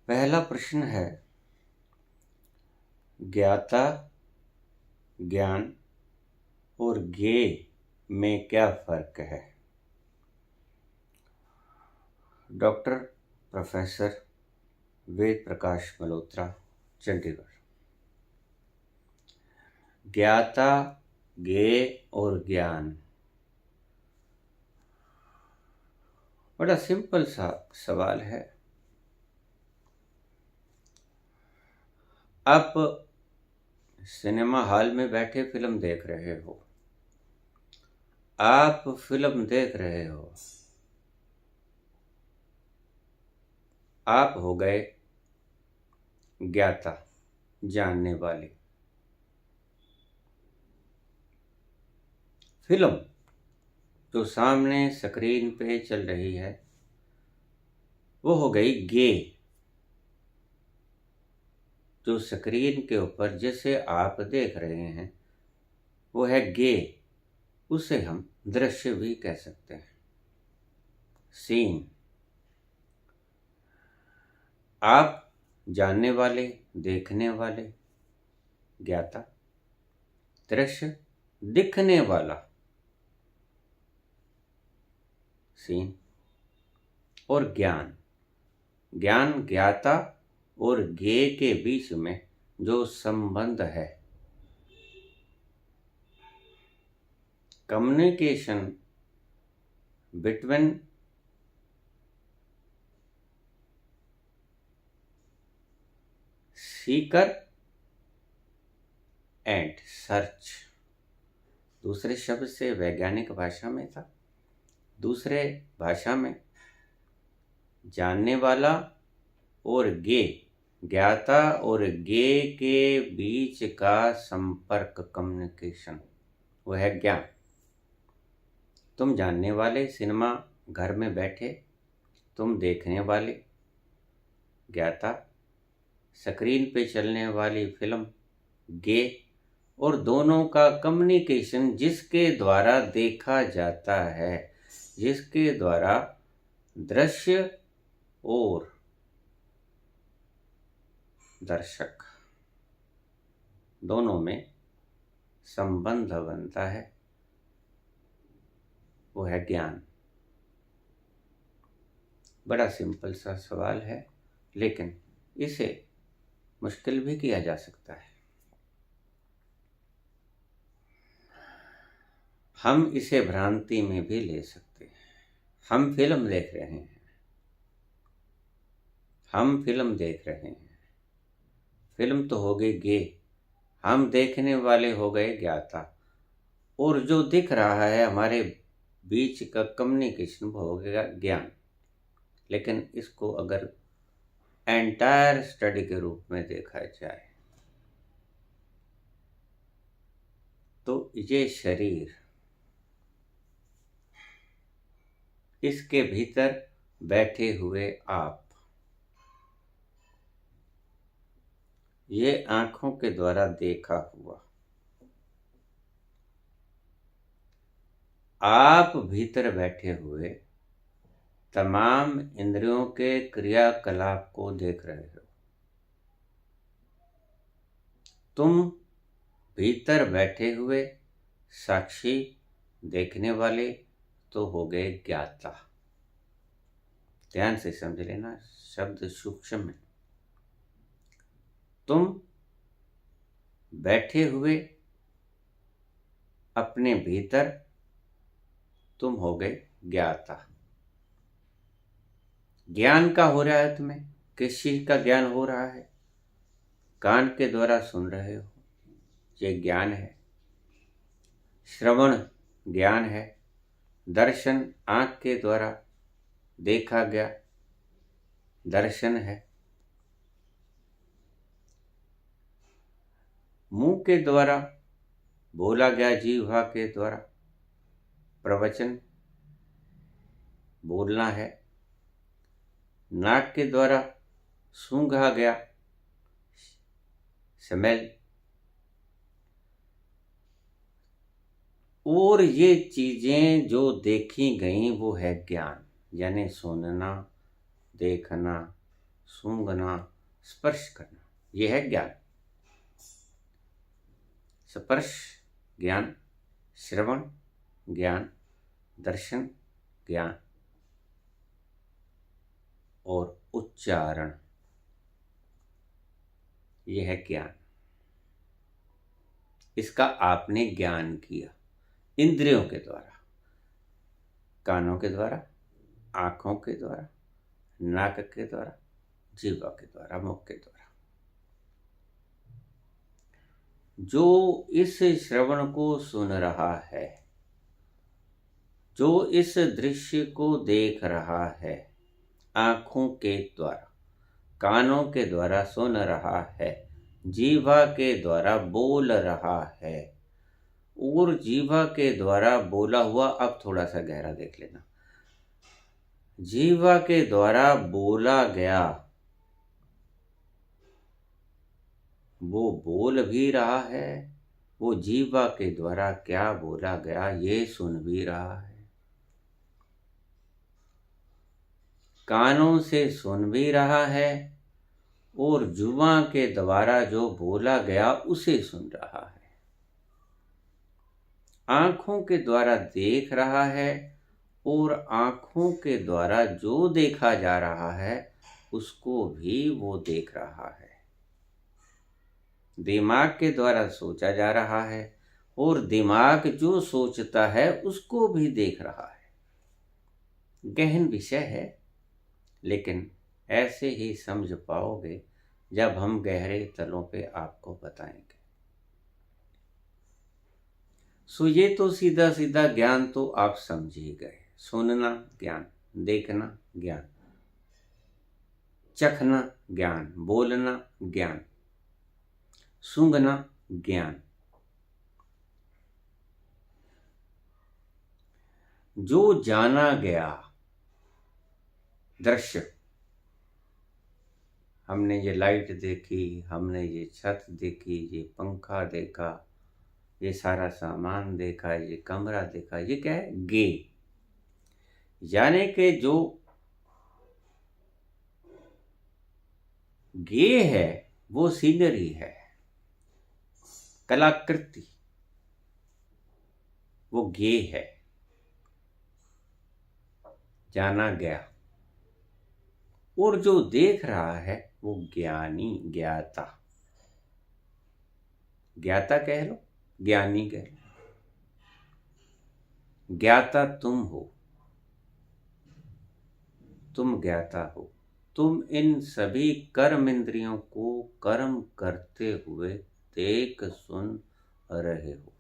पहला प्रश्न है, ज्ञाता, ज्ञान और ज्ञेय में क्या फर्क है? Doctor professor Ved Prakash Malhotra, Chandigarh. ज्ञाता, ज्ञेय और ज्ञान, बड़ा सिंपल सा सवाल है। आप सिनेमा हॉल में बैठे फिल्म देख रहे हो। आप फिल्म देख रहे हो, आप हो गए ज्ञाता, जानने वाले। फिल्म जो सामने स्क्रीन पे चल रही है वो हो गई ज्ञेय, जो स्क्रीन के ऊपर जिसे आप देख रहे हैं वो है ज्ञेय। उसे हम दृश्य भी कह सकते हैं, सीन। आप जानने वाले, देखने वाले, ज्ञाता। दृश्य दिखने वाला, सीन। और ज्ञान, ज्ञान ज्ञाता और ज्ञेय के बीच में जो संबंध है, communication between seeker and search. दूसरे शब्द से वैज्ञानिक भाषा में था, दूसरे भाषा में जानने वाला और ज्ञेय, ज्ञाता और ज्ञेय के बीच का संपर्क, कम्युनिकेशन, वो है ज्ञान। तुम जानने वाले, सिनेमा घर में बैठे, तुम देखने वाले, ज्ञाता। स्क्रीन पे चलने वाली फिल्म, ज्ञेय। और दोनों का कम्युनिकेशन जिसके द्वारा देखा जाता है, जिसके द्वारा दृश्य और दर्शक दोनों में संबंध बनता है, वो है ज्ञान। बड़ा सिंपल सा सवाल है, लेकिन इसे मुश्किल भी किया जा सकता है। हम इसे भ्रांति में भी ले सकते हैं। हम फिल्म देख रहे हैं, हम फिल्म देख रहे हैं। फिल्म तो हो गई ज्ञेय, हम देखने वाले हो गए ज्ञाता। और जो दिख रहा है हमारे बीच का कम्युनिकेशन हो गया ज्ञान। लेकिन इसको अगर एंटायर स्टडी के रूप में देखा जाए तो ये शरीर, इसके भीतर बैठे हुए आप, ये आंखों के द्वारा देखा हुआ, आप भीतर बैठे हुए तमाम इंद्रियों के क्रियाकलाप को देख रहे हो। तुम भीतर बैठे हुए साक्षी, देखने वाले तो हो गए ज्ञाता। ध्यान से समझ लेना, शब्द सूक्ष्म है। तुम बैठे हुए अपने भीतर, तुम हो गए ज्ञाता। ज्ञान का हो रहा है तुम्हें, किस चीज का ज्ञान हो रहा है? कान के द्वारा सुन रहे हो, ये ज्ञान है। श्रवण ज्ञान है। दर्शन, आंख के द्वारा देखा गया, दर्शन है। मुंह के द्वारा बोला गया, जीवा के द्वारा प्रवचन, बोलना है। नाक के द्वारा सूंघा गया, स्मेल। और ये चीजें जो देखी गई वो है ज्ञान, यानी सुनना, देखना, सूंघना, स्पर्श करना, यह है ज्ञान। स्पर्श ज्ञान, श्रवण ज्ञान, दर्शन ज्ञान और उच्चारण, यह है ज्ञान। इसका आपने ज्ञान किया इंद्रियों के द्वारा, कानों के द्वारा, आंखों के द्वारा, नाक के द्वारा, जीवा के द्वारा, मुख के द्वारा। जो इस श्रवण को सुन रहा है, जो इस दृश्य को देख रहा है, आंखों के द्वारा, कानों के द्वारा सुन रहा है, जीवा के द्वारा बोल रहा है, और जीवा के द्वारा बोला हुआ, अब थोड़ा सा गहरा देख लेना, जीवा के द्वारा बोला गया वो बोल भी रहा है, वो जीवा के द्वारा क्या बोला गया ये सुन भी रहा है, कानों से सुन भी रहा है और जुबान के द्वारा जो बोला गया उसे सुन रहा है, आंखों के द्वारा देख रहा है और आंखों के द्वारा जो देखा जा रहा है उसको भी वो देख रहा है, दिमाग के द्वारा सोचा जा रहा है और दिमाग जो सोचता है उसको भी देख रहा है। गहन विषय है, लेकिन ऐसे ही समझ पाओगे जब हम गहरे तलों पे आपको बताएंगे। सो ये तो सीधा सीधा ज्ञान तो आप समझ ही गए, सुनना ज्ञान, देखना ज्ञान, चखना ज्ञान, बोलना ज्ञान, सूंघना ज्ञान। जो जाना गया दृश्य, हमने ये लाइट देखी, हमने ये छत देखी, ये पंखा देखा, ये सारा सामान देखा, ये कमरा देखा, ये क्या है? गे। यानी कि जो गे है वो सीनरी है, कलाकृति, वो गे है, जाना गया। और जो देख रहा है वो ज्ञानी, ज्ञाता, ज्ञाता कह लो, ज्ञानी कह लो। ज्ञाता तुम हो, तुम ज्ञाता हो, तुम इन सभी कर्म इंद्रियों को कर्म करते हुए देख सुन रहे हो,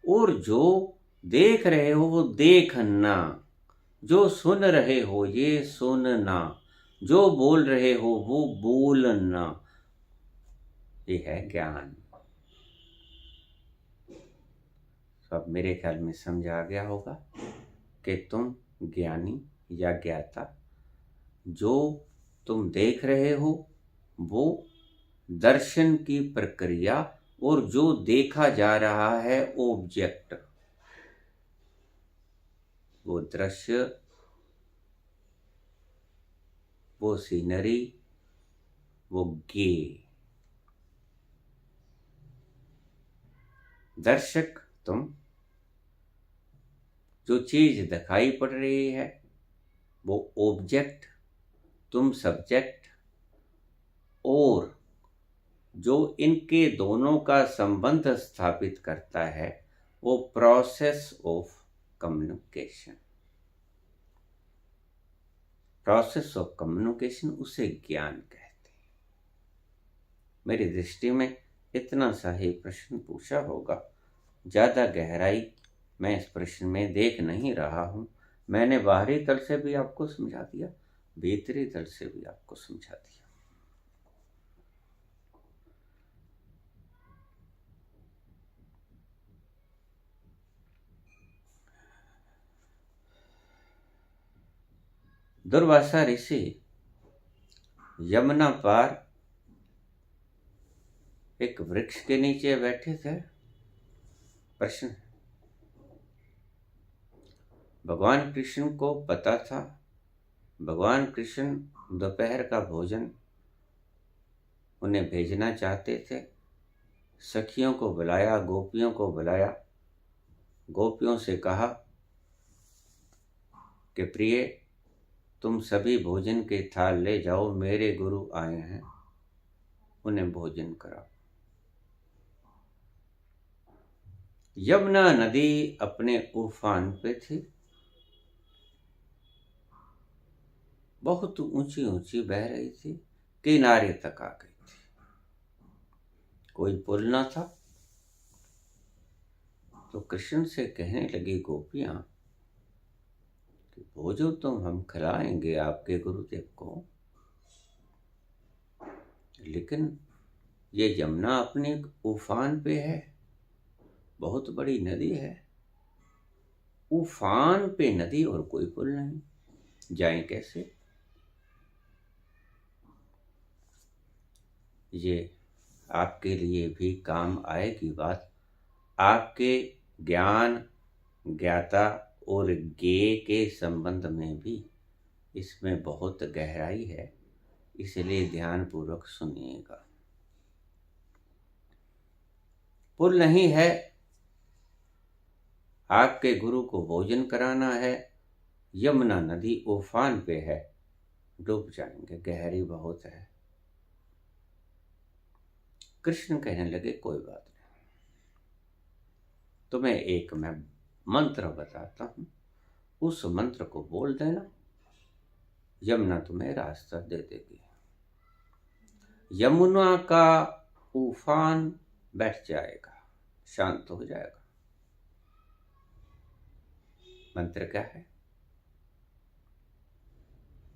और जो देख रहे हो वो देखना, जो सुन रहे हो ये सुनना, जो बोल रहे हो वो बोलना, ये है ज्ञान। अब मेरे ख्याल में समझ आ गया होगा कि तुम ज्ञानी या ज्ञाता, जो तुम देख रहे हो वो दर्शन की प्रक्रिया, और जो देखा जा रहा है ऑब्जेक्ट, वो दृश्य, वो सीनरी, वो गे। दर्शक तुम, जो चीज दिखाई पड़ रही है वो ऑब्जेक्ट, तुम सब्जेक्ट, और जो इनके दोनों का संबंध स्थापित करता है वो process of communication. Process of communication उसे ज्ञान कहते हैं। मेरी दृष्टि में इतना सा ही प्रश्न पूछा होगा, ज़्यादा गहराई मैं इस प्रश्न में देख नहीं रहा हूँ। मैंने बाहरी तल से भी आपको समझा दिया, भीतरी तल से भी आपको समझा दिया। दुर्वासा ऋषि यमुना पार एक वृक्ष के नीचे बैठे थे। प्रश्न, भगवान कृष्ण को पता था भगवान कृष्ण दोपहर का भोजन उन्हें भेजना चाहते थे। सखियों को बुलाया, गोपियों को बुलाया, गोपियों से कहा कि प्रिय, तुम सभी भोजन के थाल ले जाओ, मेरे गुरु आए हैं, उन्हें भोजन कराओ। यमुना नदी अपने उफान पे थी, बहुत ऊंची ऊंची बह रही थी, किनारे तक आ गई थी, कोई पुल न था। तो कृष्ण से कहने लगी गोपियां कि वो जो तुम हम खिलाएंगे आपके गुरुदेव को, लेकिन ये यमुना अपने उफान पे है, बहुत बड़ी नदी है, उफान पे नदी और कोई पुल नहीं, जाएं कैसे? ये आपके लिए भी काम आएगी बात। आपके ज्ञान, ज्ञाता और ज्ञेय के संबंध में भी इसमें बहुत गहराई है, इसलिए ध्यानपूर्वक सुनिएगा। पुल नहीं है, आपके गुरु को भोजन कराना है, यमुना नदी उफान पे है, डूब जाएंगे, गहरी बहुत है। कृष्ण कहने लगे कोई बात नहीं, तुम्हें एक मैं मंत्र बताता हूं, उस मंत्र को बोल देना, यमुना तुम्हें रास्ता दे देगी। यमुना का उफान बैठ जाएगा, शांत हो जाएगा। मंत्र क्या है?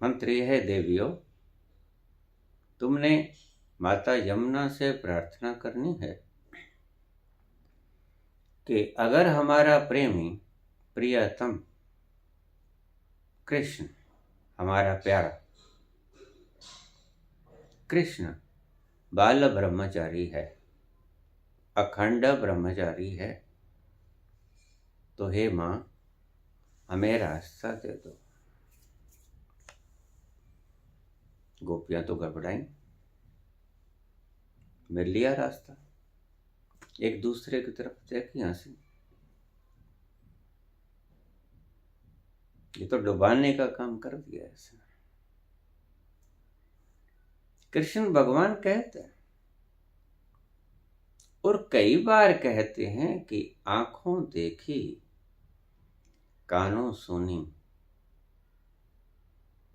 मंत्र यह है, देवियों, तुमने माता यमुना से प्रार्थना करनी है कि अगर हमारा प्रेमी प्रियतम कृष्ण, हमारा प्यारा कृष्ण बाल ब्रह्मचारी है, अखंड ब्रह्मचारी है, तो हे माँ हमें रास्ता दे दो। गोपियां तो घबराई, मिल लिया रास्ता, एक दूसरे की तरफ देखी हंसी, ये तो डुबाने का काम कर दिया इसने। कृष्ण भगवान कहते हैं और कई बार कहते हैं कि आंखों देखी कानों सुनी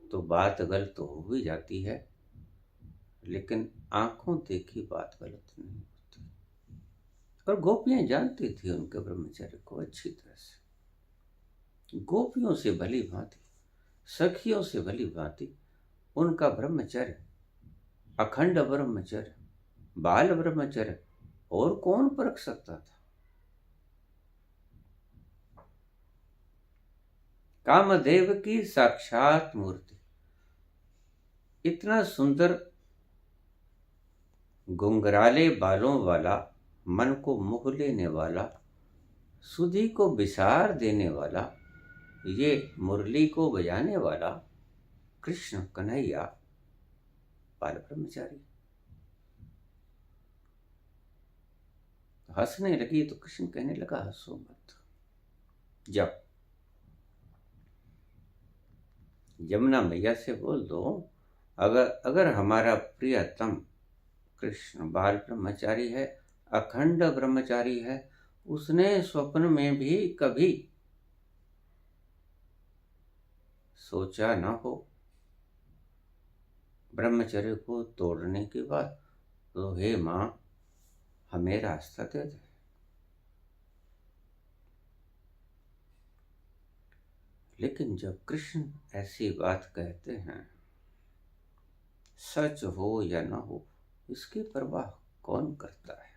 तो बात गलत हो भी जाती है, लेकिन आंखों देखी बात गलत नहीं होती। और गोपियां जानती थी उनके ब्रह्मचर्य को अच्छी तरह से, गोपियों से भली भांति, सखियों से भली भांति उनका ब्रह्मचर्य, अखंड ब्रह्मचर्य, बाल ब्रह्मचर्य, और कौन परख सकता था? कामदेव की साक्षात मूर्ति, इतना सुंदर घुंघराले बालों वाला, मन को मोह लेने वाला, सुधि को विसार देने वाला, ये मुरली को बजाने वाला कृष्ण कन्हैया बाल ब्रह्मचारी। हंसने लगी तो कृष्ण कहने लगा हंसो मत, जब यमुना मैया से बोल दो, अगर हमारा प्रियतम कृष्ण बाल ब्रह्मचारी है, अखंड ब्रह्मचारी है, उसने स्वप्न में भी कभी सोचा न हो ब्रह्मचर्य को तोड़ने की बात, तो हे माँ हमें रास्ता दे दे। लेकिन जब कृष्ण ऐसी बात कहते हैं, सच हो या न हो इसकी परवाह कौन करता है।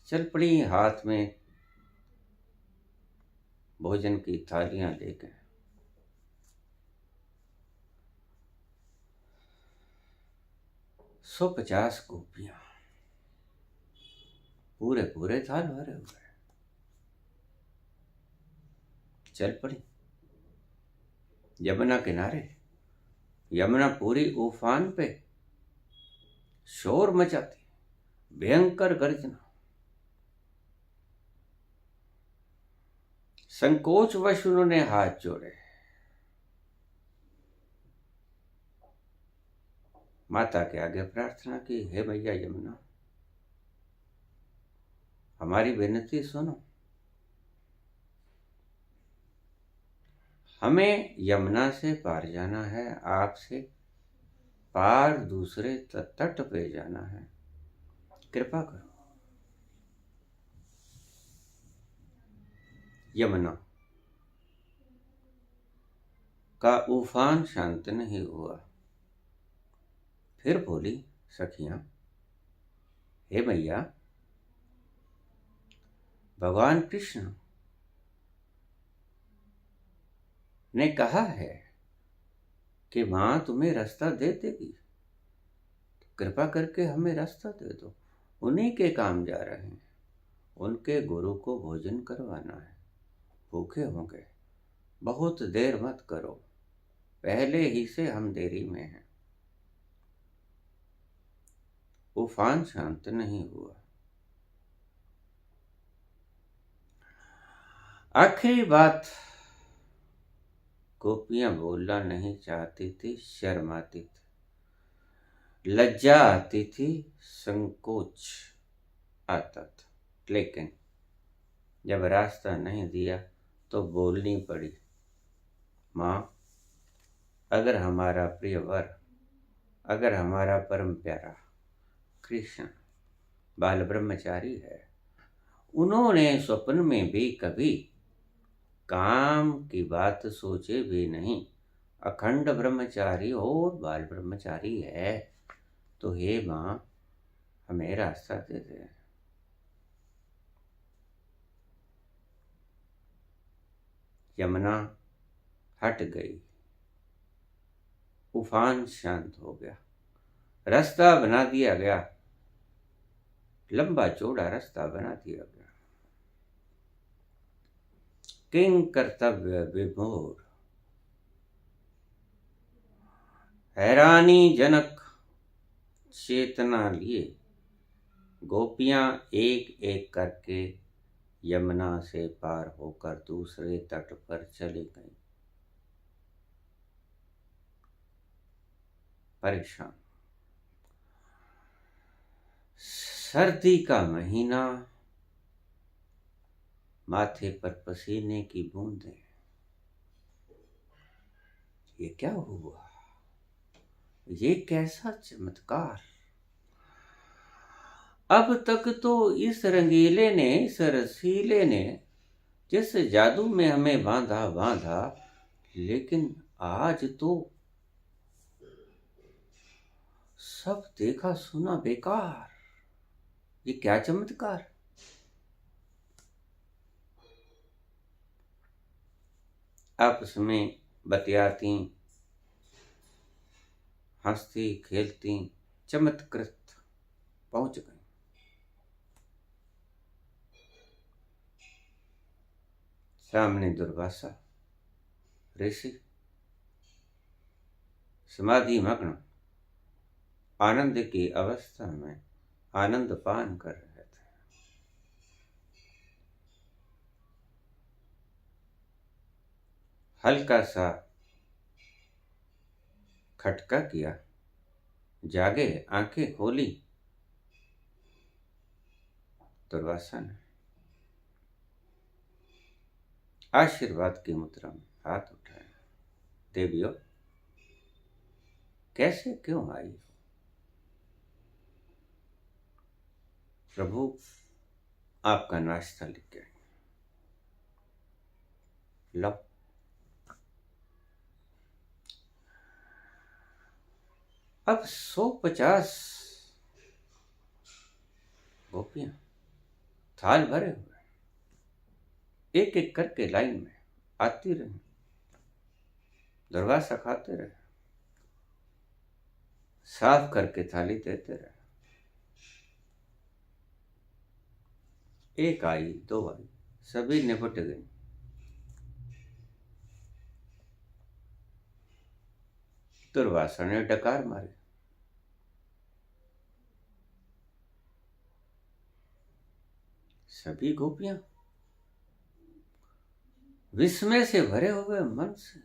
चल पड़ी हाथ में भोजन की थालियां लेकर, 150 गोपियां, पूरे पूरे थाल भरे हुए। चल पड़ी यमुना किनारे। यमुना पूरी उफान पे, शोर मचाती, भयंकर गर्जना। संकोचवश उन्होंने हाथ जोड़े, माता के आगे प्रार्थना की, हे मैया यमुना, हमारी विनती सुनो। हमें यमुना से पार जाना है, आपसे पार दूसरे तट पे जाना है, कृपा करो। यमुना का उफान शांत नहीं हुआ। फिर बोली सखियां, हे मैया, भगवान कृष्ण ने कहा है कि मां तुम्हें रास्ता दे देगी, कृपा करके हमें रास्ता दे दो। उन्हीं के काम जा रहे हैं, उनके गुरु को भोजन करवाना है, भूखे होंगे, बहुत देर मत करो, पहले ही से हम देरी में हैं। उफान शांत नहीं हुआ। आखिरी बात, गोपियां बोलना नहीं चाहती थी, शर्माती थी, लज्जा आती थी, संकोच आता था। लेकिन जब रास्ता नहीं दिया तो बोलनी पड़ी, माँ, अगर हमारा प्रिय वर, अगर हमारा परम प्यारा कृष्ण बाल ब्रह्मचारी है, उन्होंने स्वप्न में भी कभी काम की बात सोचे भी नहीं, अखंड ब्रह्मचारी और बाल ब्रह्मचारी है, तो हे माँ, हमें रास्ता दे दे। यमुना हट गई, उफान शांत हो गया, रास्ता बना दिया गया, लंबा चौड़ा रास्ता बना दिया गया। किंग कर्तव्य विभोर, हैरानी जनक चेतना लिए गोपियां एक एक करके यमुना से पार होकर दूसरे तट पर चली गईं। परेशान, सर्दी का महीना, माथे पर पसीने की बूंदें। ये क्या हुआ? ये कैसा चमत्कार! अब तक तो इस रंगीले ने, इस रसीले ने जिस जादू में हमें बांधा बांधा, लेकिन आज तो सब देखा सुना बेकार। ये क्या चमत्कार! आपस में बतियाती, हंसती खेलती, चमत्कृत पहुंच गई। सामने दुर्वासा ऋषि समाधि मग्न आनंद की अवस्था में आनंद पान कर रहे थे। हल्का सा खटका किया, जागे, आंखें खोली दुर्वासा ने, आशीर्वाद की मुद्रा में हाथ उठाया, देवियों, कैसे क्यों आई हो? प्रभु आपका नाश्ता लेके आए, लो। अब 150 गोपियां थाल भरे हुए एक एक करके लाइन में आती रही, दुर्वासा खाते रहे, साफ करके थाली देते रहे। एक आई, दो आई, सभी निपट गई। दुर्वासा ने डकार मारी। सभी गोपियां विस्मय से भरे हुए मन से,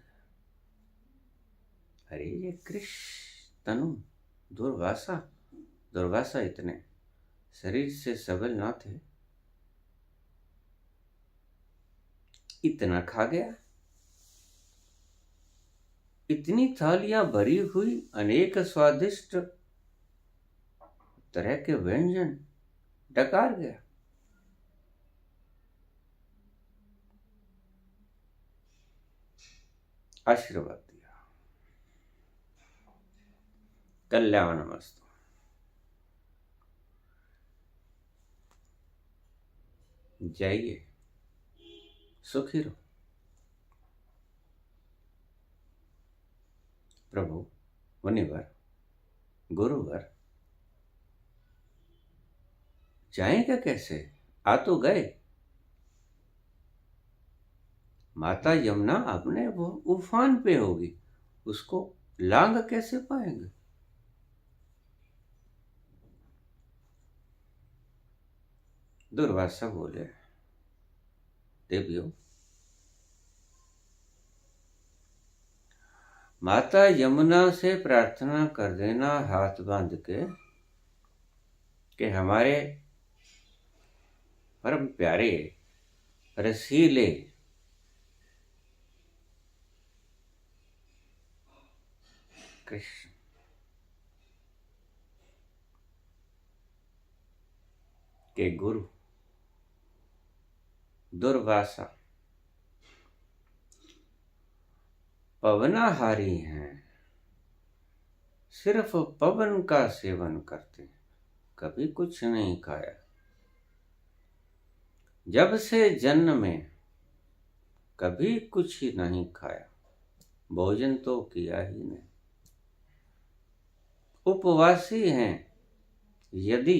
अरे ये कृष्ण तनु दुर्वासा इतने शरीर से सबल ना थे, इतना खा गया। इतनी थालियां भरी हुई अनेक स्वादिष्ट तरह के व्यंजन डकार गया। आशीर्वाद दिया, कल्याणमस्तु। जाइए, सुखी रहो। प्रभु मुनिवर गुरुवर जाएगा कैसे? आ तो गए। माता यमुना अपने वो उफान पे होगी, उसको लांग कैसे पाएंगे? दुर्वासा बोले, देवियों, माता यमुना से प्रार्थना कर देना हाथ बांध के कि हमारे परम प्यारे रसीले कृष्ण के गुरु दुर्वासा पवनाहारी हैं, सिर्फ पवन का सेवन करते हैं, कभी कुछ नहीं खाया। जब से जन्म में कभी कुछ ही नहीं खाया, भोजन तो किया ही नहीं। उपवासी हैं यदि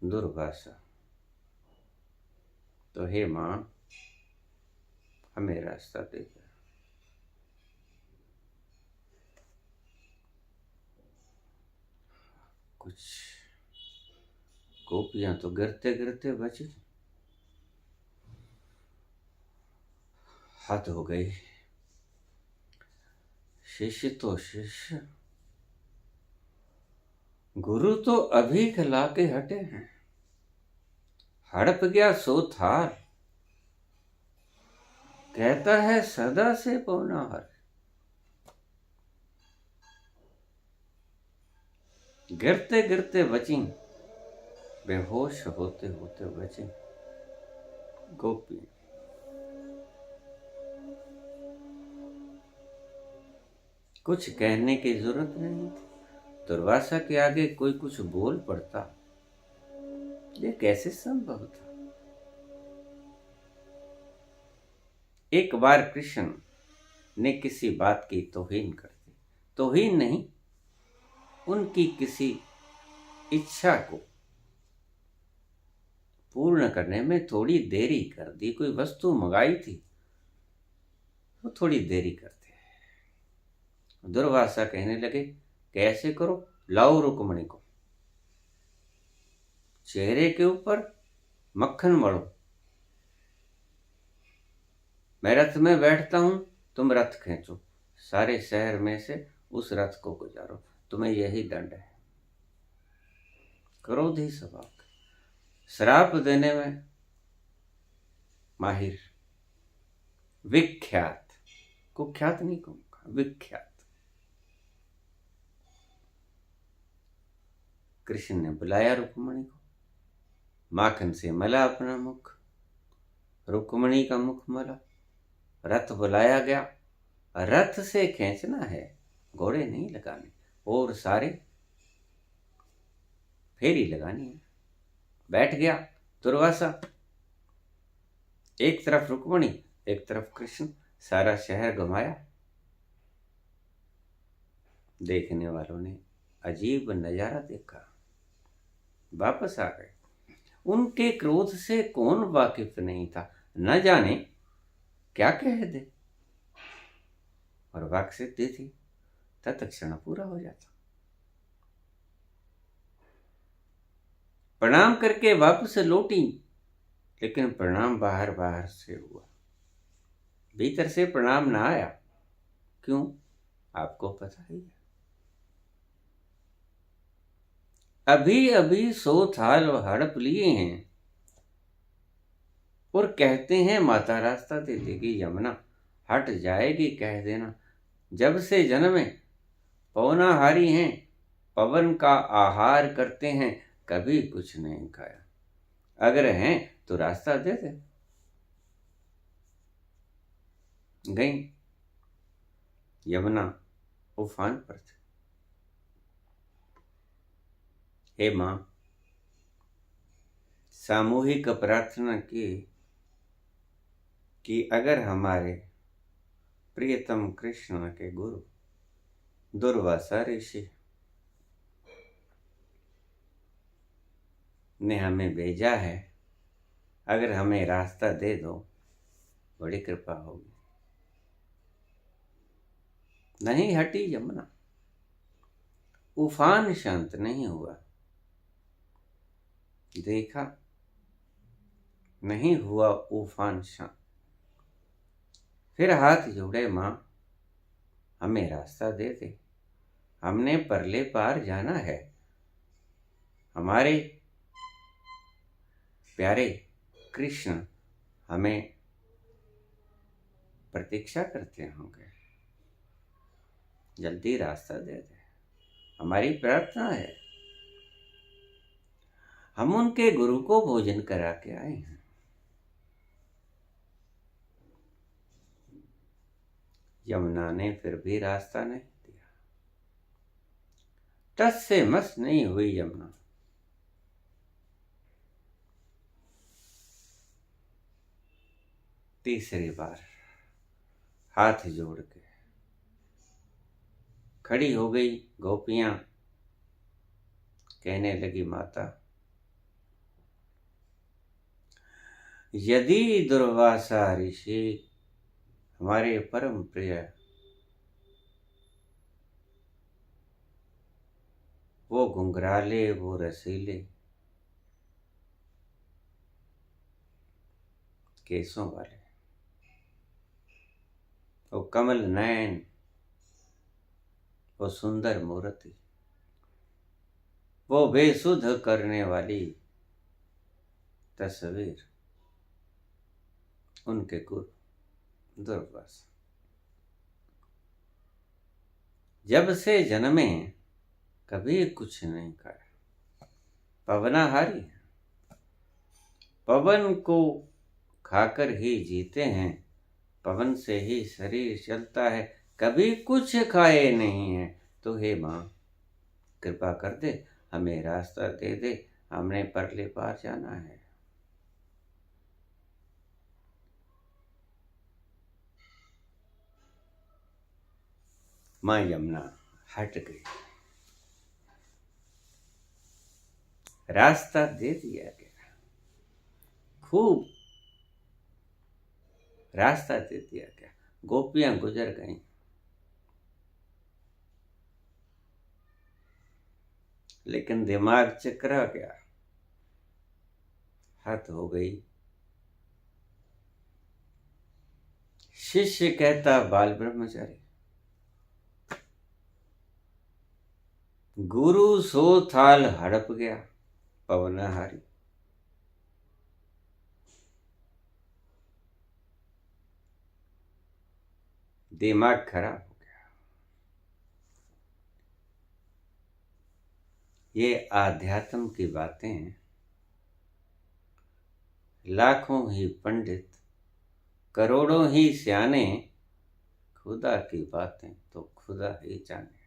दुर्वासा, तो हे मां हमें रास्ता दे दे। कुछ गोपियां तो गिरते गिरते बची, हद हो गई। शिष्य तो शिष्य, गुरु तो अभी खिला के हटे हैं। हड़प गया सो थार, कहता है सदा से पवनाहार। गिरते गिरते बची, बेहोश होते होते बची गोपी। कुछ कहने की जरूरत नहीं थी। दुर्वासा के आगे कोई कुछ बोल पड़ता, ये कैसे संभव था? एक बार कृष्ण ने किसी बात की तौहीन कर दी, तौहीन नहीं, उनकी किसी इच्छा को पूर्ण करने में थोड़ी देरी कर दी। कोई वस्तु मंगाई थी, वो थोड़ी देरी करते। दुर्वासा कहने लगे, कैसे करो? लाओ रुक्मणी को, चेहरे के ऊपर मक्खन मलो, मैं रथ में बैठता हूं, तुम रथ खींचो, सारे शहर में से उस रथ को गुजारो, तुम्हें यही दंड है। क्रोधी स्वभाव, श्राप देने में माहिर, विख्यात, कुख्यात नहीं कहूंगा, विख्यात। कृष्ण ने बुलाया रुक्मणी को, माखन से मला अपना मुख, रुक्मणी का मुख मला, रथ बुलाया गया। रथ से खींचना है, घोड़े नहीं लगाने, और सारे फेरी लगानी है। बैठ गया दुर्वासा, एक तरफ रुक्मणी एक तरफ कृष्ण, सारा शहर घुमाया। देखने वालों ने अजीब नजारा देखा, वापस आ गए। उनके क्रोध से कौन वाकिफ नहीं था, न जाने क्या कह दे, और वाक सिद्धि थी। तत्क्षण पूरा हो जाता। प्रणाम करके वापस लौटी, लेकिन प्रणाम बाहर बाहर से हुआ, भीतर से प्रणाम ना आया। क्यों? आपको पता ही है। अभी अभी 100 थाल हड़प लिए हैं और कहते हैं माता रास्ता दे देगी, यमुना हट जाएगी कह देना। जब से जन्मे पवनाहारी हैं, पवन का आहार करते हैं, कभी कुछ नहीं खाया। अगर हैं तो रास्ता दे दे। गई यमुना उफान पर थी। हे मां, सामूहिक प्रार्थना की कि अगर हमारे प्रियतम कृष्ण के गुरु दुर्वासा ऋषि ने हमें भेजा है, अगर हमें रास्ता दे दो, बड़ी कृपा होगी। नहीं हटी यमुना, उफान शांत नहीं हुआ। देखा, नहीं हुआ उफान शांत। फिर हाथ जोड़े, मां हमें रास्ता दे दे, हमने परले पार जाना है। हमारे प्यारे कृष्ण हमें प्रतीक्षा करते होंगे, जल्दी रास्ता दे दे, हमारी प्रार्थना है। हम उनके गुरु को भोजन करा के आए हैं। यमुना ने फिर भी रास्ता नहीं दिया। टस से मस नहीं हुई यमुना। तीसरी बार हाथ जोड़ के खड़ी हो गई गोपियां, कहने लगी, माता यदि दुर्वासा ऋषि हमारे परम प्रिय वो घुंघराले, वो रसीले केसों वाले, वो कमल नयन, वो सुंदर मूर्ति, वो बेसुध करने वाली तस्वीर, उनके गुरु दुर्वासा जब से जन्मे कभी कुछ नहीं खाया। पवनाहारी, पवन को खाकर ही जीते हैं, पवन से ही शरीर चलता है, कभी कुछ खाए नहीं है। तो हे मां, कृपा कर दे, हमें रास्ता दे दे, हमने परले पार जाना है। मां यमुना हट गई, रास्ता दे दिया गया, खूब रास्ता दे दिया गया। गोपियां गुजर गईं। लेकिन दिमाग चकरा गया, हद हो गई। शिष्य कहता, बाल ब्रह्मचारी, गुरु 100 थाल हड़प गया, पवनाहारी। दिमाग खराब हो गया। ये आध्यात्म की बातें, लाखों ही पंडित, करोड़ों ही सियाने, खुदा की बातें तो खुदा ही जाने।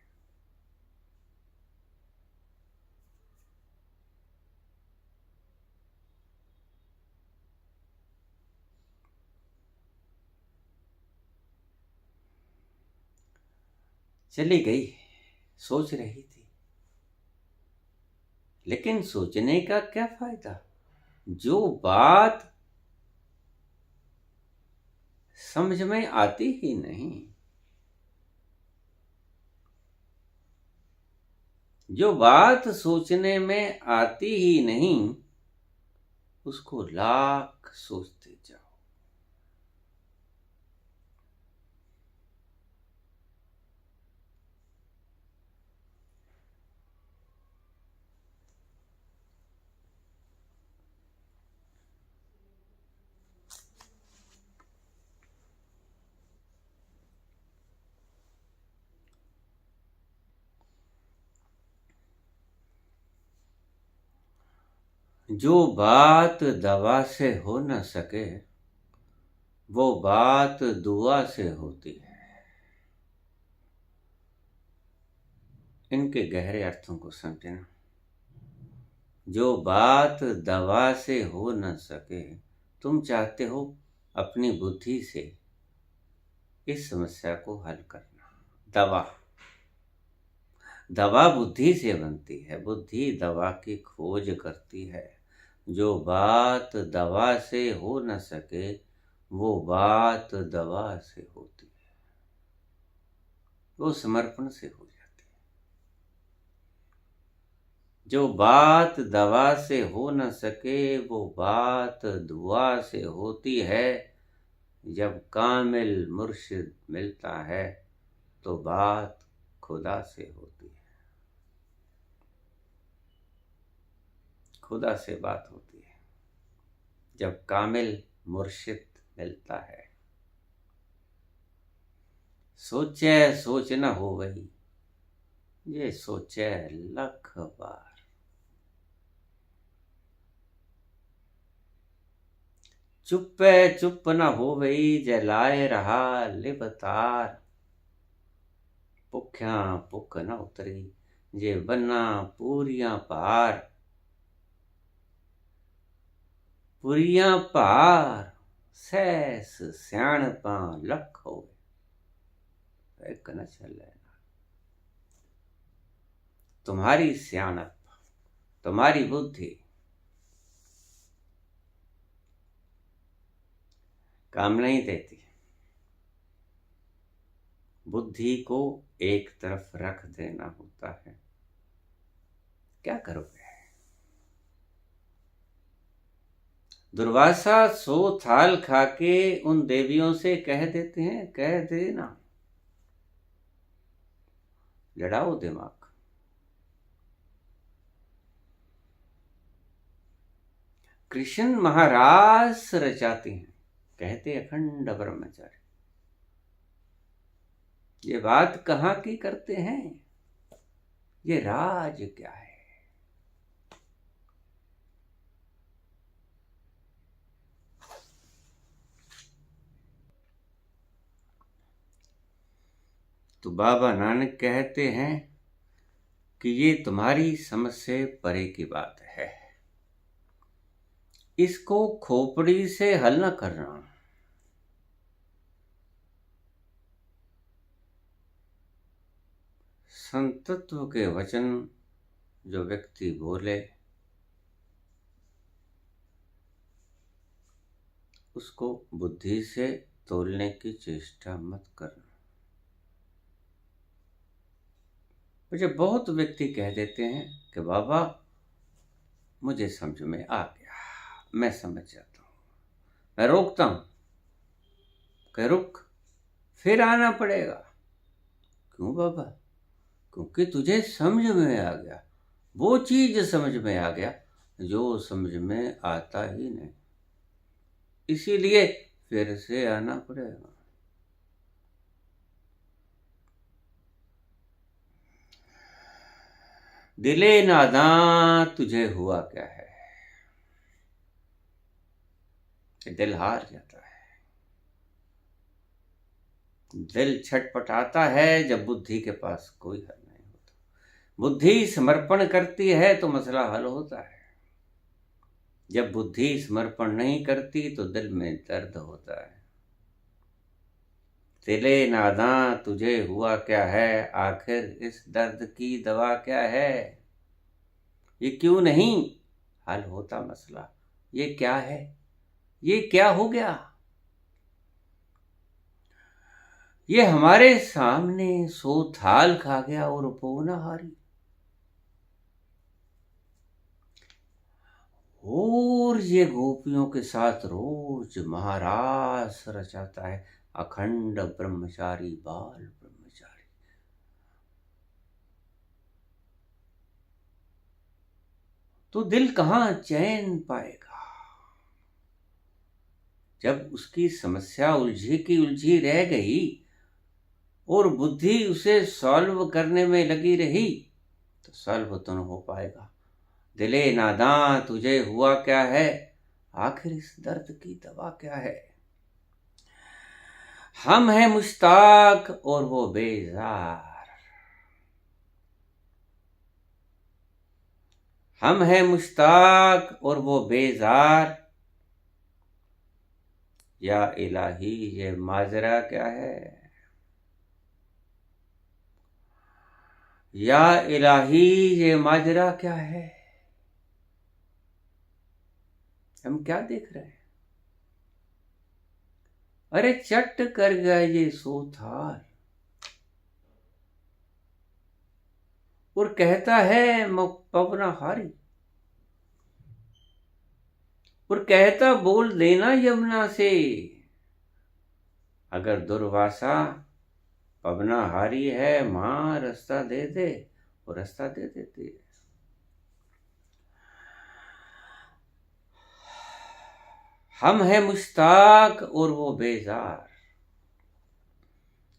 चली गई, सोच रही थी, लेकिन सोचने का क्या फायदा, जो बात समझ में आती ही नहीं। जो बात सोचने में आती ही नहीं, उसको लाख सोचते जाओ। जो बात दवा से हो न सके, वो बात दुआ से होती है। इनके गहरे अर्थों को समझना। जो बात दवा से हो न सके, तुम चाहते हो अपनी बुद्धि से इस समस्या को हल करना। दवा बुद्धि से बनती है, बुद्धि दवा की खोज करती है। जो बात दवा से हो न सके, वो बात दवा से होती है, वो समर्पण से हो जाती है। जो बात दवा से हो न सके, वो बात दुआ से होती है। जब कामिल मुर्शिद मिलता है तो बात खुदा से होती है, खुदा से बात होती है जब कामिल मुर्शिद मिलता है। सोचे सोच न हो गई, ये सोचे लख बार। चुप्पे चुप न हो गई, जलाए रहा लिबतार। भुख्या भुख न उतरी, जे बना पूरियां पार। पूरियां पार सैस सियाणपा लख होवे, एक न चले। तुम्हारी सियाणप, तुम्हारी बुद्धि काम नहीं देती। बुद्धि को एक तरफ रख देना होता है। क्या करोगे? दुर्वासा 100 थाल खाके उन देवियों से कह देते हैं, कह देना, लड़ाओ दिमाग। कृष्ण महाराज रचाते हैं, कहते अखंड ब्रह्मचारी। ये बात कहाँ की करते हैं? ये राज क्या है? तो बाबा नानक कहते हैं कि ये तुम्हारी समझ से परे की बात है, इसको खोपड़ी से हल न करना। संतत्व के वचन जो व्यक्ति बोले, उसको बुद्धि से तोलने की चेष्टा मत करना। मुझे बहुत व्यक्ति कह देते हैं कि बाबा मुझे समझ में आ गया, मैं समझ जाता हूँ। मैं रोकता हूँ कि रुक, फिर आना पड़ेगा। क्यों बाबा? क्योंकि तुझे समझ में आ गया, वो चीज समझ में आ गया जो समझ में आता ही नहीं, इसीलिए फिर से आना पड़ेगा। दिले नादां तुझे हुआ क्या है? दिल हार जाता है, दिल छटपटाता है जब बुद्धि के पास कोई हल नहीं होता। बुद्धि समर्पण करती है तो मसला हल होता है। जब बुद्धि समर्पण नहीं करती तो दिल में दर्द होता है। दिले नादां तुझे हुआ क्या है? आखिर इस दर्द की दवा क्या है? ये क्यों नहीं हल होता मसला? ये क्या है? ये क्या हो गया? ये हमारे सामने 100 थाल खा गया और वो न हारी। और ये गोपियों के साथ रोज महारास रचाता है, अखंड ब्रह्मचारी, बाल ब्रह्मचारी। तो दिल कहाँ चैन पाएगा? जब उसकी समस्या उलझी की उलझी रह गई और बुद्धि उसे सॉल्व करने में लगी रही, तो सॉल्व तो न हो पाएगा। दिले नादां तुझे हुआ क्या है, आखिर इस दर्द की दवा क्या है? हम हैं मुश्ताक और वो बेजार, हम हैं मुश्ताक और वो बेजार, या इलाही ये माजरा क्या है? या इलाही ये माजरा क्या है? हम क्या देख रहे हैं? अरे चट कर गया ये सोथार, और कहता है पवना हारी, और कहता बोल देना यमुना से, अगर दुर्वासा पवना हारी है मां रास्ता दे दे, और रास्ता दे देती है। हम हैं मुश्ताक और वो बेजार,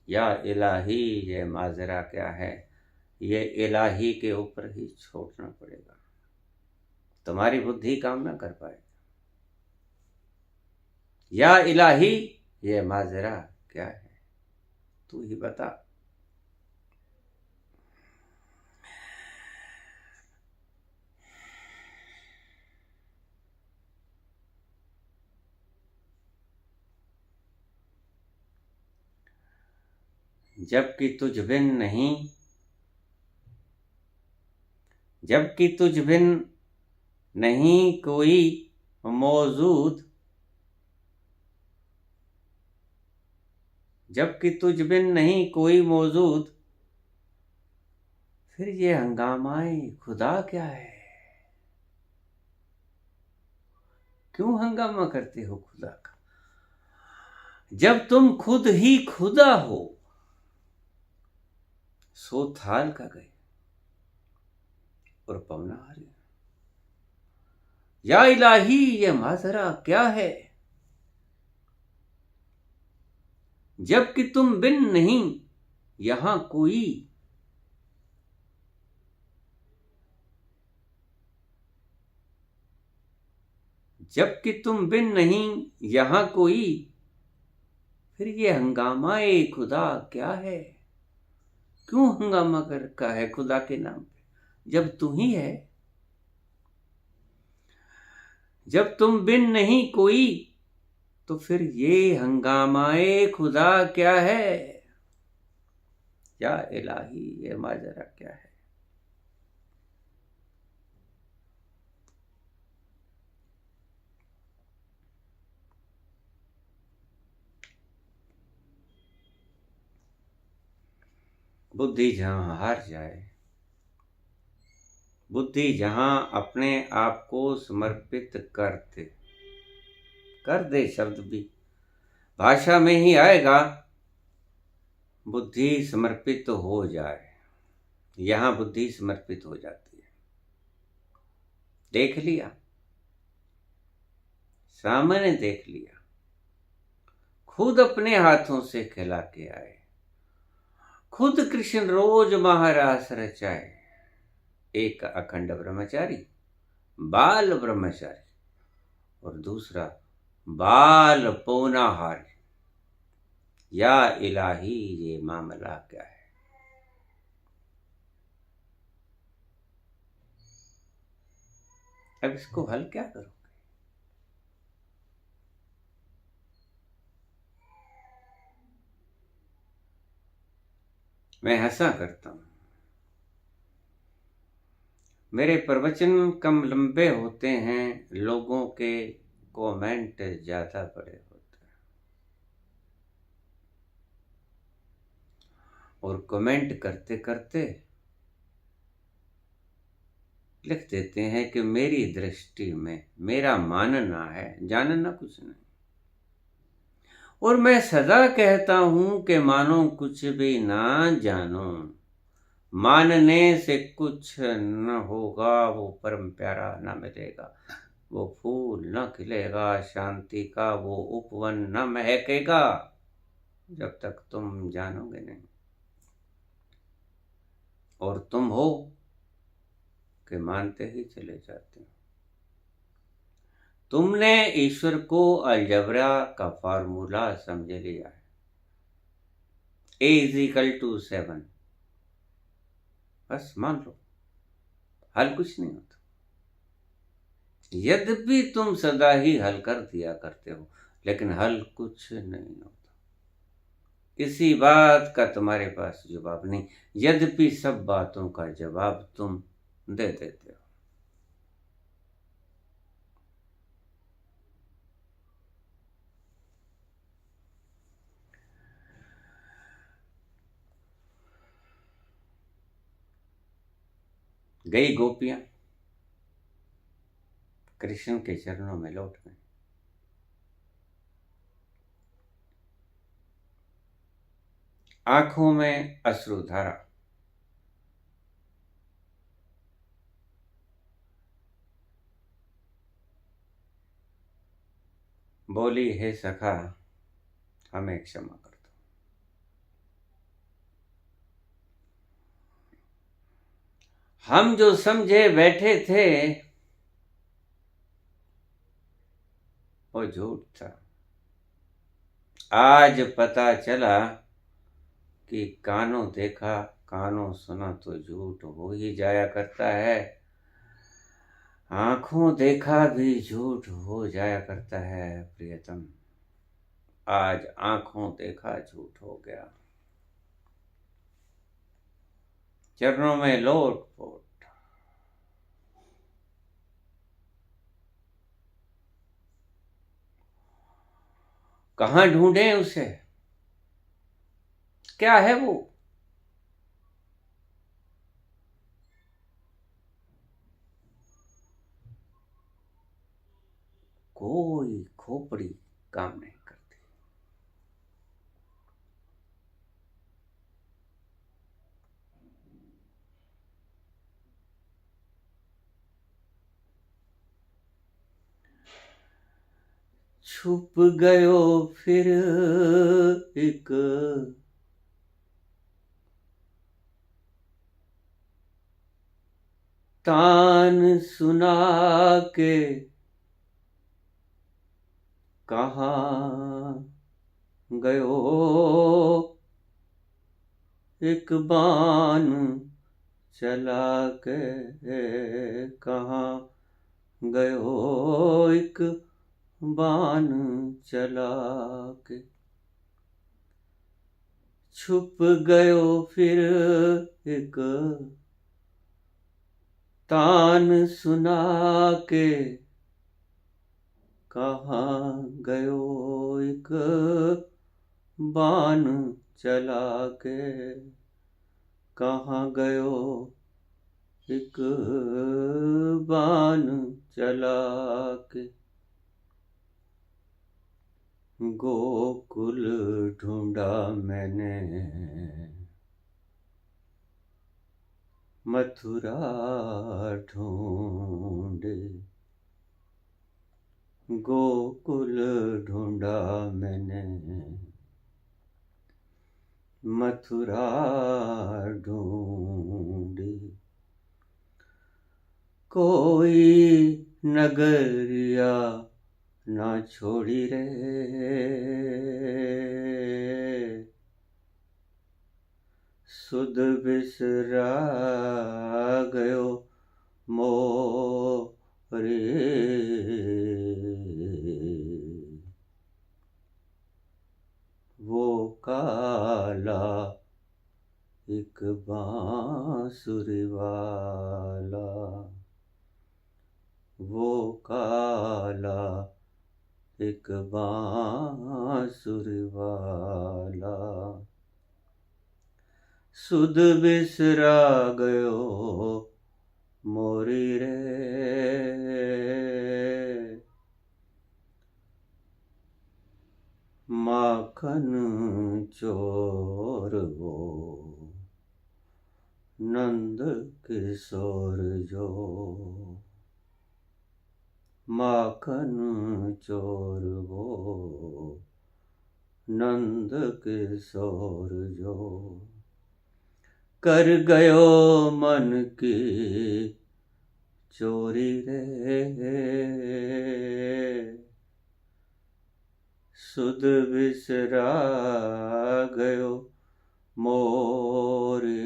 या इलाही ये माजरा क्या है? ये इलाही के ऊपर ही छोड़ना पड़ेगा, तुम्हारी बुद्धि काम ना कर पाए। या इलाही ये माजरा क्या है, तू ही बता। जबकि तुझ बिन नहीं, जबकि तुझ बिन नहीं कोई मौजूद, जबकि तुझ बिन नहीं कोई मौजूद, फिर ये हंगामाए खुदा क्या है? क्यों हंगामा करते हो खुदा का, जब तुम खुद ही खुदा हो? सो थाल का गए और पवना हारे। या इलाही ये माजरा क्या है? जबकि तुम बिन नहीं यहां कोई, जबकि तुम बिन नहीं यहां कोई, फिर ये हंगामाए खुदा क्या है? क्यों हंगामा कर रखा है खुदा के नाम पे, जब तू ही है? जब तुम बिन नहीं कोई, तो फिर ये हंगामाए खुदा क्या है? या इलाही ये माजरा क्या है? बुद्धि जहां हार जाए, बुद्धि जहां अपने आप को समर्पित कर दे शब्द भी भाषा में ही आएगा, बुद्धि समर्पित हो जाए, यहां बुद्धि समर्पित हो जाती है। देख लिया, सामने देख लिया, खुद अपने हाथों से खिला के आए, खुद कृष्ण रोज महारास रचाए, एक अखंड ब्रह्मचारी, बाल ब्रह्मचारी, और दूसरा बाल पौनाहारी। या इलाही ये मामला क्या है? अब इसको हल क्या करोगे? मैं हंसा करता हूं, मेरे प्रवचन कम लंबे होते हैं, लोगों के कमेंट ज्यादा बड़े होते हैं, और कमेंट करते करते लिख देते हैं कि मेरी दृष्टि में मेरा मानना है, जानना कुछ नहीं। और मैं सदा कहता हूं कि मानो कुछ भी ना जानो, मानने से कुछ न होगा, वो परम प्यारा न मिलेगा, वो फूल न खिलेगा शांति का, वो उपवन न महकेगा, जब तक तुम जानोगे नहीं। और तुम हो कि मानते ही चले जाते हो। तुमने ईश्वर को अलजबरा का फार्मूला समझ लिया है, A = 7, बस मान लो, हल कुछ नहीं होता। यद्यपि तुम सदा ही हल कर दिया करते हो, लेकिन हल कुछ नहीं होता। किसी बात का तुम्हारे पास जवाब नहीं, यद्यपि सब बातों का जवाब तुम दे देते हो। गई गोपियां कृष्ण के चरणों में लौट गई। आंखों में अश्रुधारा, बोली, हे सखा हमें क्षमा कर दो। हम जो समझे बैठे थे वो झूठ था। आज पता चला कि कानों देखा कानों सुना तो झूठ हो ही जाया करता है, आंखों देखा भी झूठ हो जाया करता है। प्रियतम, आज आंखों देखा झूठ हो गया, चरणों में लोट पोट। कहाँ ढूंढे उसे, क्या है वो? कोई खोपड़ी काम नहीं करती। छुप गयो फिर एक तान सुना के, कहाँ गयो एक बान चला के, कहाँ गयो एक बान चला के। छुप गयो फिर एक तान सुना के, कहाँ गयो एक बान चला के, कहाँ गयो एक बान चला के। गोकुल ढूंढा मैंने मथुरा ढूंढे, गोकुल ढूंढा मैंने मथुरा ढूंढी, कोई नगरिया ना छोड़ी रे, सुध बिसरा गयो मोरे, वो काला एक बांसुरी वाला, वो काला एक बांसुरी वाला, सुध बिसरा गयो मोरी रे माखन चोर वो नंद किशोर जो, माखन चोर वो नंद किशोर जो, कर गयो मन की चोरी रे सुध बिसरा गयो मोरे,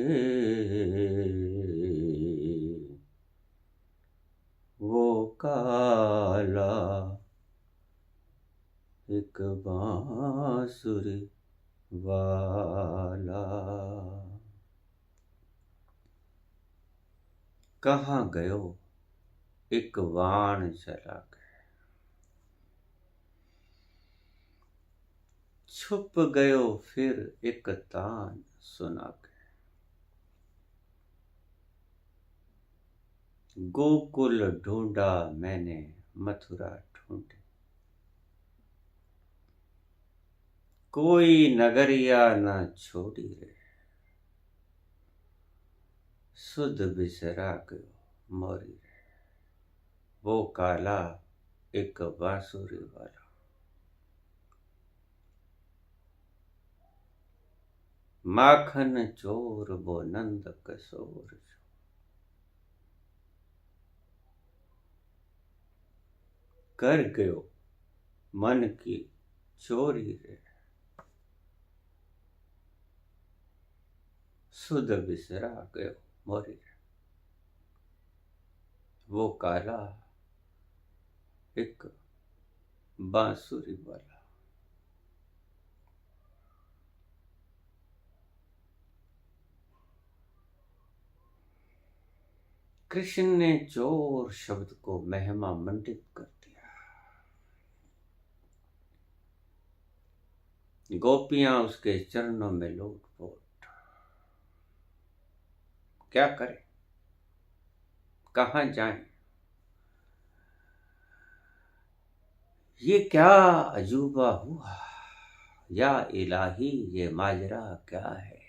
वो काला एक बांसुरी वाला। कहाँ गयो एक वाण चला गया, छुप गयो फिर एक तान सुना गया। गोकुल ढूंढा मैंने मथुरा ढूंढी, कोई नगरिया न छोड़ी रे सुध बिसरा गयो मोरी रे, वो काला एक बांसुरी वाला। माखन चोर वो नंद किशोर जो, कर गयो मन की चोरी रे सुध बिसरा गयो मोरी रे, वो काला एक बांसुरी वाला। कृष्ण ने चोर शब्द को महिमा मंडित कर दिया। गोपियां उसके चरणों में लोटपोट। क्या करें, कहां जाएं? ये क्या अजूबा हुआ, या इलाही ये माजरा क्या है।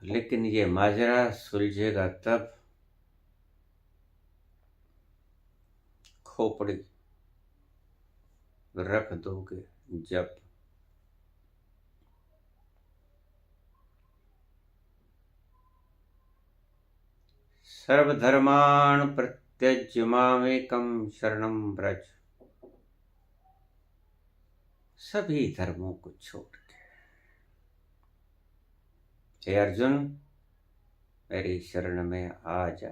लेकिन ये माजरा सुलझेगा तब खोपड़ी रख दोगे जब। सर्वधर्मान् प्रत्यज्य मामेकं शरणं व्रज, सभी धर्मों को छोड़ के हे अर्जुन मेरी शरण में आ जा।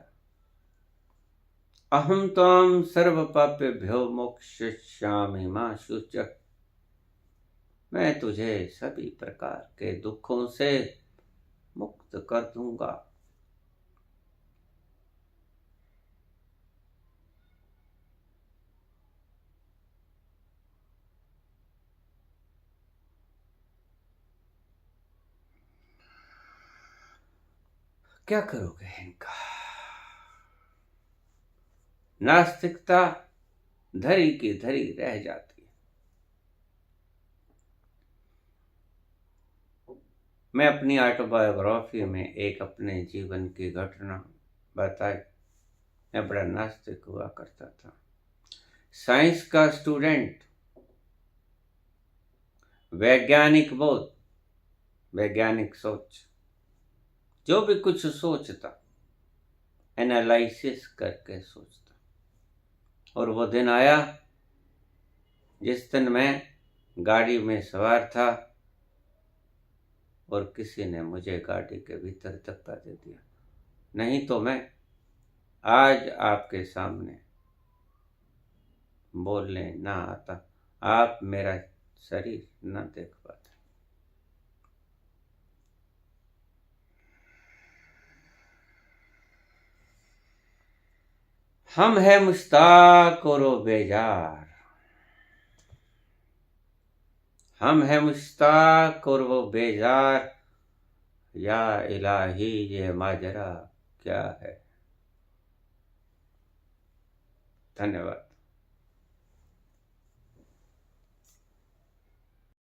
अहम त्वां सर्व पापेभ्यो मोक्षयिष्यामि मा शुचः, मैं तुझे सभी प्रकार के दुखों से मुक्त कर दूंगा। क्या करोगे इनका? नास्तिकता धरी की धरी रह जाती है। मैं अपनी ऑटोबायोग्राफी में एक अपने जीवन की घटना बताई। मैं बड़ा नास्तिक हुआ करता था, साइंस का स्टूडेंट, वैज्ञानिक बोध, वैज्ञानिक सोच, जो भी कुछ सोचता एनालिसिस करके सोचता। और वो दिन आया जिस दिन मैं गाड़ी में सवार था और किसी ने मुझे गाड़ी के भीतर धक्का दे दिया। नहीं तो मैं आज आपके सामने बोलने ना आता, आप मेरा शरीर न देख पाते। हम है मुश्ताक और वो बेजार, हम हैं मुश्ताक और वो बेजार। या इलाही ये माजरा क्या है। धन्यवाद।